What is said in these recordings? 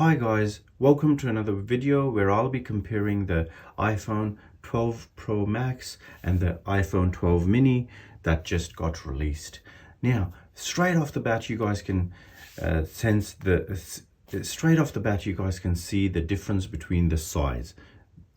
Hi guys, welcome to another video where I'll be comparing the iPhone 12 Pro Max and the iPhone 12 mini that just got released. Now, straight off the bat, you guys can see the difference between the size.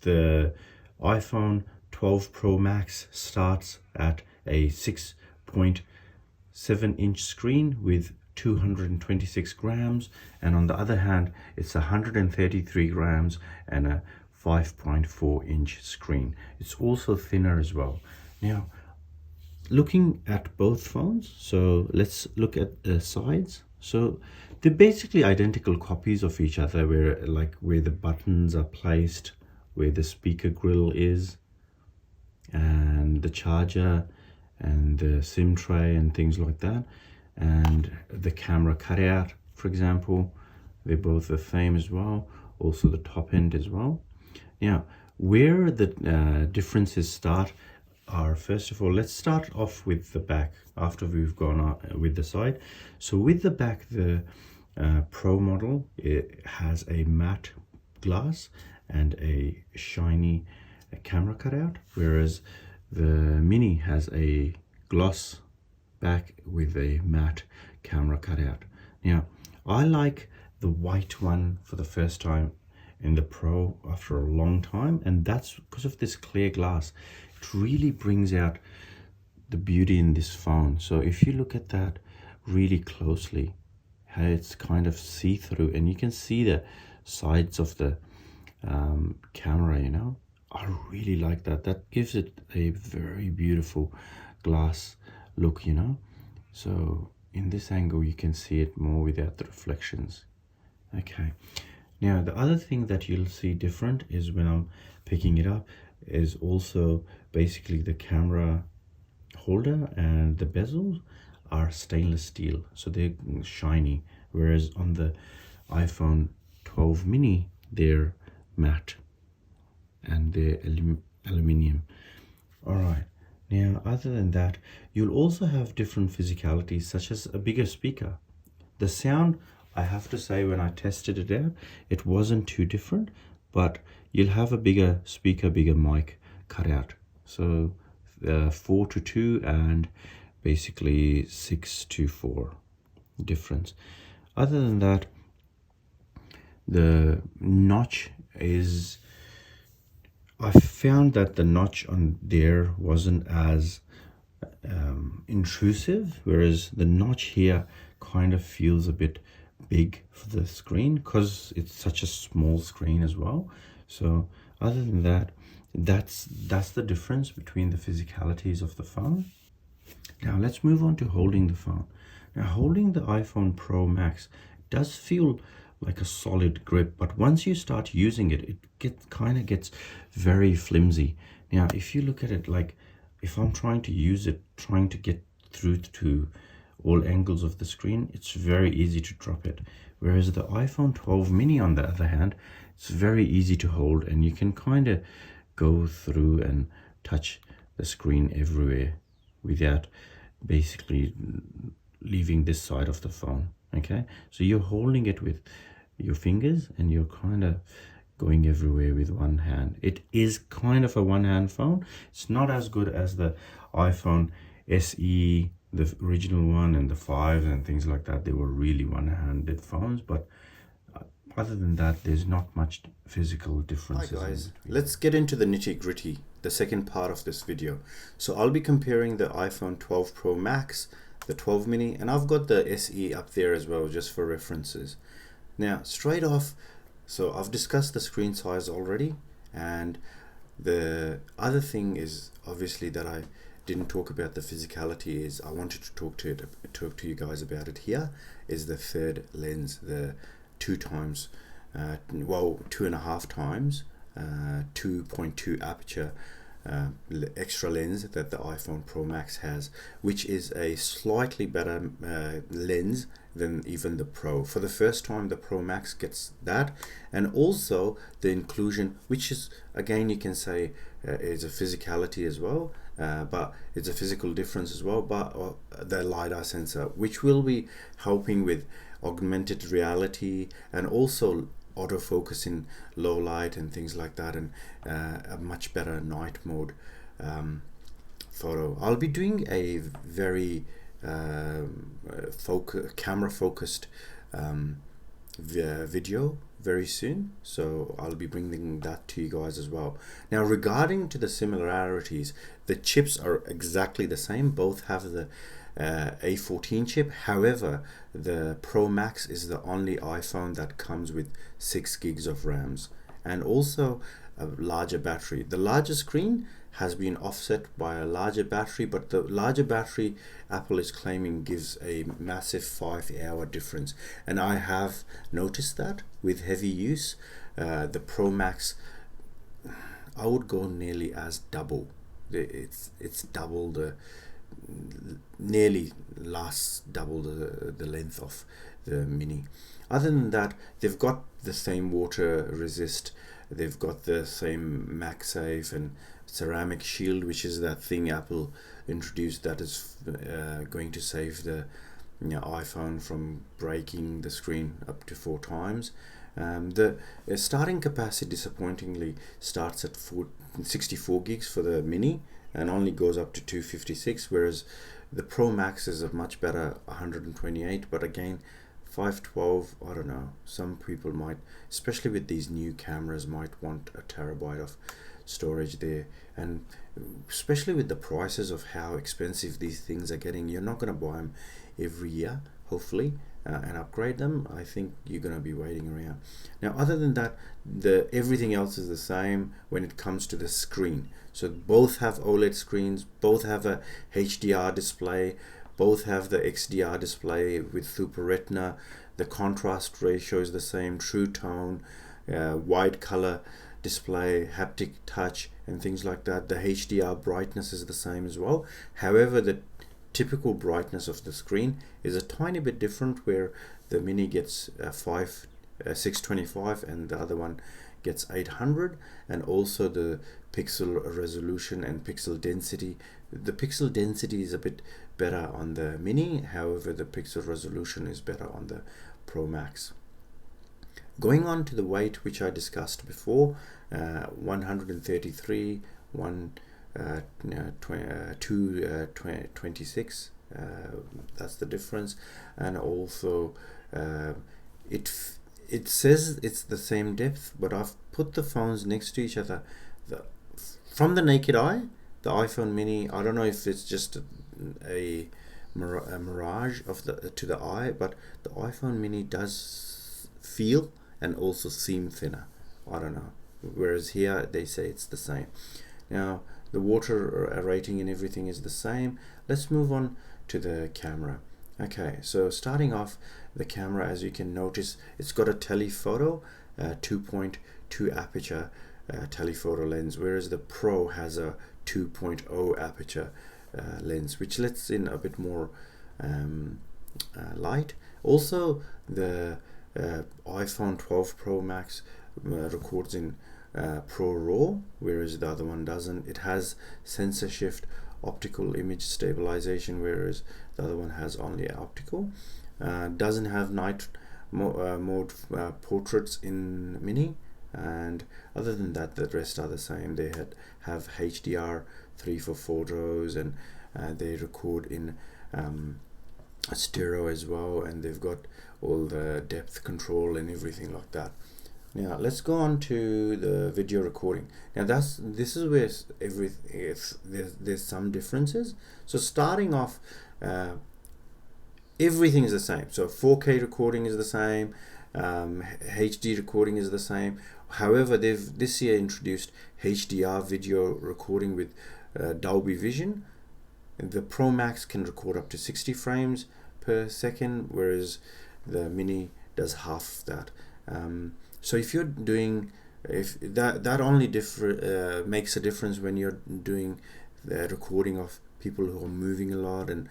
The iPhone 12 Pro Max starts at a 6.7-inch screen with 226 grams, and on the other hand it's 133 grams and a 5.4-inch screen. It's also thinner as well. Now, looking at both phones, so let's look at the sides. So they're basically identical copies of each other, where the buttons are placed, where the speaker grill is, and the charger and the SIM tray and things like that, and the camera cutout, for example, they're both the same as well. Also the top end as well. Now, where the differences start are, first of all, let's start off with the back after we've gone on with the side. So with the back, the Pro model, it has a matte glass and a shiny camera cutout, whereas the mini has a gloss back with a matte camera cutout. Now, I like the white one for the first time in the Pro after a long time, and that's because of this clear glass. It really brings out the beauty in this phone. So if you look at that really closely, how it's kind of see-through, and you can see the sides of the camera, you know. I really like that. That gives it a very beautiful glass look, you know. So in this angle you can see it more without the reflections. Okay, now the other thing that you'll see different is when I'm picking it up is also basically the camera holder and the bezels are stainless steel, so they're shiny, whereas on the iPhone 12 mini they're matte and they're aluminium. All right. Now, other than that, you'll also have different physicalities, such as a bigger speaker. The sound, I have to say, when I tested it out, it wasn't too different, but you'll have a bigger speaker, bigger mic cutout. So 4:2 and basically 6:4 difference. Other than that, the notch is, I found that the notch on there wasn't as intrusive, whereas the notch here kind of feels a bit big for the screen because it's such a small screen as well. So other than that, that's the difference between the physicalities of the phone. Now let's move on to holding the phone. Now, holding the iPhone Pro Max does feel like a solid grip, but once you start using it, it kind of gets very flimsy. Now, if you look at it, like if I'm trying to use it, trying to get through to all angles of the screen, it's very easy to drop it. Whereas the iPhone 12 mini, on the other hand, it's very easy to hold, and you can kind of go through and touch the screen everywhere without basically leaving this side of the phone. Okay, so you're holding it with your fingers and you're kind of going everywhere with one hand. It is kind of a one-hand phone. It's not as good as the iPhone SE, the original one, and the 5 and things like that. They were really one-handed phones, but other than that, there's not much physical differences. Hi guys, let's get into the nitty-gritty, the second part of this video. So I'll be comparing the iPhone 12 Pro Max, the 12 mini, and I've got the SE up there as well, just for references. Now, straight off, so I've discussed the screen size already, and the other thing is obviously that I didn't talk about the physicality is I wanted to talk to you guys about it here, is the third lens, the 2.5 times 2.2 aperture extra lens that the iPhone Pro Max has, which is a slightly better lens than even the Pro. For the first time, the Pro Max gets that, and also the inclusion, which is, again, you can say is a physicality as well, but it's a physical difference as well, but the LiDAR sensor, which will be helping with augmented reality, and also autofocus in low light and things like that, and a much better night mode photo. I'll be doing a very camera focused video very soon, so I'll be bringing that to you guys as well. Now, regarding to the similarities, the chips are exactly the same. Both have the A14 chip. However, the Pro Max is the only iPhone that comes with 6 gigs of RAMs, and also a larger battery. The larger screen has been offset by a larger battery, but the larger battery Apple is claiming gives a massive 5-hour difference, and I have noticed that with heavy use. The Pro Max, I would go nearly as double. It's double the, nearly last double the length of the Mini. Other than that, they've got the same water resist, they've got the same MagSafe and ceramic shield, which is that thing Apple introduced that is going to save the iPhone from breaking the screen up to 4 times. The starting capacity disappointingly starts at 64 gigs for the Mini and only goes up to 256, whereas the Pro Max is a much better 128. But again, 512, I don't know, some people might, especially with these new cameras, might want a terabyte of storage there, and especially with the prices of how expensive these things are getting, you're not going to buy them every year, hopefully, and upgrade them. I think you're going to be waiting around. Now, other than that, everything else is the same when it comes to the screen. So both have OLED screens, both have a HDR display, both have the XDR display with Super Retina. The contrast ratio is the same, true tone, wide color display, haptic touch, and things like that. The HDR brightness is the same as well. However, the typical brightness of the screen is a tiny bit different, where the Mini gets 625 and the other one gets 800, and also the pixel resolution and pixel density. The pixel density is a bit better on the Mini, however the pixel resolution is better on the Pro Max. Going on to the weight, which I discussed before, 133, 226, that's the difference. And also it says it's the same depth, but I've put the phones next to each other. From the naked eye, the iPhone Mini, I don't know if it's just a mirage of to the eye, but the iPhone Mini does feel and also seem thinner. I don't know. Whereas here they say it's the same. Now the water rating and everything is the same. Let's move on to the camera. Okay, so starting off, the camera, as you can notice, it's got a telephoto 2.2 aperture telephoto lens, whereas the Pro has a 2.0 aperture lens, which lets in a bit more light. Also, the iPhone 12 Pro Max records in Pro RAW, whereas the other one doesn't. It has sensor shift optical image stabilization, whereas the other one has only optical. Doesn't have night mode portraits in Mini, and other than that, the rest are the same. They have HDR3 for photos, and they record in stereo as well, and they've got all the depth control and everything like that. Now let's go on to the video recording. Now this is where there's some differences. So starting off, everything is the same. So 4K recording is the same, HD recording is the same. However, they've this year introduced HDR video recording with Dolby Vision. The Pro Max can record up to 60 frames per second, whereas the Mini does half that. So if you're doing, if that only makes a difference when you're doing the recording of people who are moving a lot, and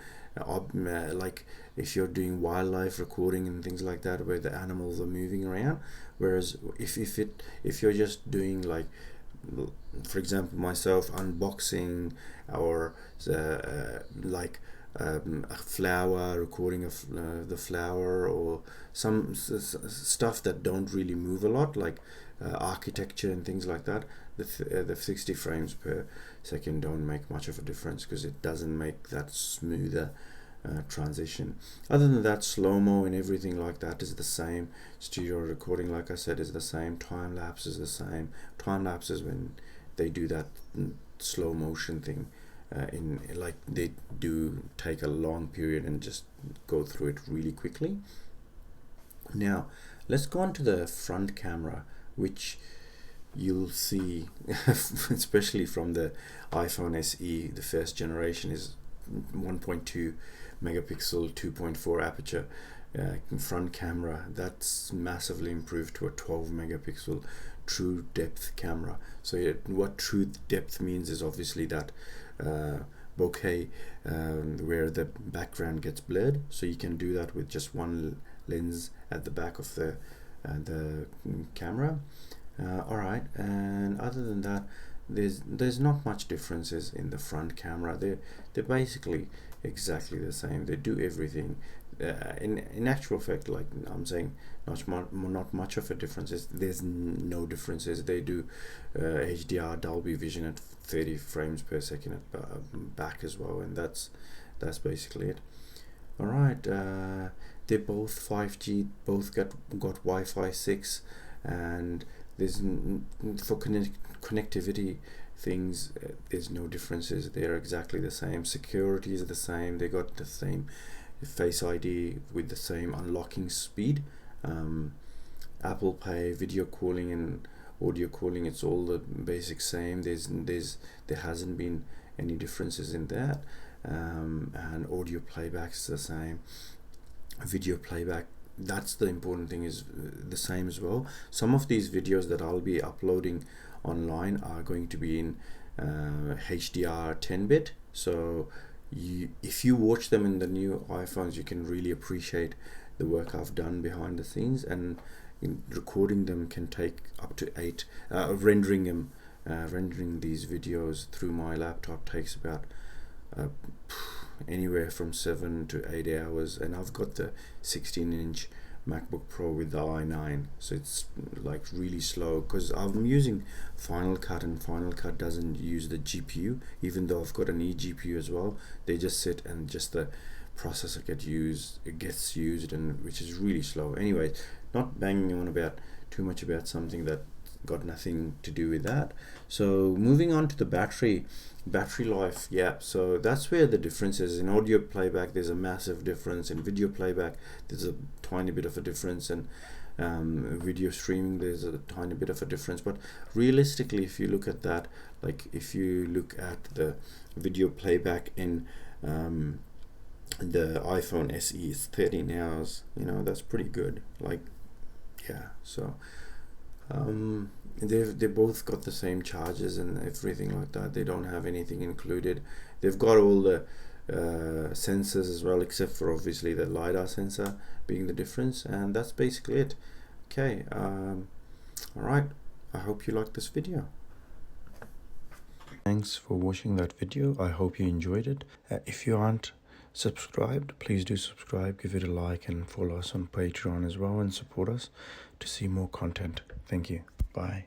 like if you're doing wildlife recording and things like that, where the animals are moving around. Whereas if you're just doing, like, for example, myself unboxing, or like a flower, recording of the flower, or some stuff that don't really move a lot, like architecture and things like that. The 60 frames per second don't make much of a difference because it doesn't make that smoother transition. Other than that, slow-mo and everything like that is the same. Studio recording, like I said, is the same. Time lapse is the same. Time lapse is when they do that slow motion thing, in like they do take a long period and just go through it really quickly. Now let's go on to the front camera, which you'll see especially from the iPhone SE, the first generation, is 1.2 megapixel 2.4 aperture front camera. That's massively improved to a 12 megapixel true depth camera. So what true depth means is obviously that bokeh, where the background gets blurred, so you can do that with just one lens at the back of the camera. Alright, and other than that, there's not much differences in the front camera. They're basically exactly the same. They do everything. In actual fact, like I'm saying, not much of a difference. There's no differences. They do HDR Dolby Vision at 30 frames per second at back as well, and that's basically it. All right, they're both 5G. Both got Wi-Fi 6, and there's for connectivity things, there's no differences. They're exactly the same. Security is the same. They got the same Face ID with the same unlocking speed. Apple Pay, video calling and audio calling, it's all the basic same. There hasn't been any differences in that. And audio playback's the same. Video playback, that's the important thing, is the same as well. Some of these videos that I'll be uploading online are going to be in HDR 10-bit, so if you watch them in the new iPhones, you can really appreciate the work I've done behind the scenes. And recording them can take up to 8 rendering these videos through my laptop takes about anywhere from 7 to 8 hours, and I've got the 16-inch MacBook Pro with the i9, so it's like really slow because I'm using Final Cut, and Final Cut doesn't use the GPU, even though I've got an eGPU as well. They just sit and just the processor gets used, and which is really slow. Anyway, not banging on about too much about something that got nothing to do with that. So moving on to the battery life, yeah, so that's where the difference is. In audio playback there's a massive difference. In video playback there's a tiny bit of a difference, and video streaming there's a tiny bit of a difference. But realistically, if you look at that, like if you look at the video playback in the iPhone SE, is 13 hours, you know, that's pretty good. Like, yeah, so they both got the same charges and everything like that. They don't have anything included. They've got all the sensors as well, except for obviously the LiDAR sensor being the difference, and that's basically it. Okay, all right, I hope you liked this video. Thanks for watching that video. I hope you enjoyed it. If you aren't subscribed, please do subscribe, give it a like, and follow us on Patreon as well, and support us to see more content. Thank you. Bye.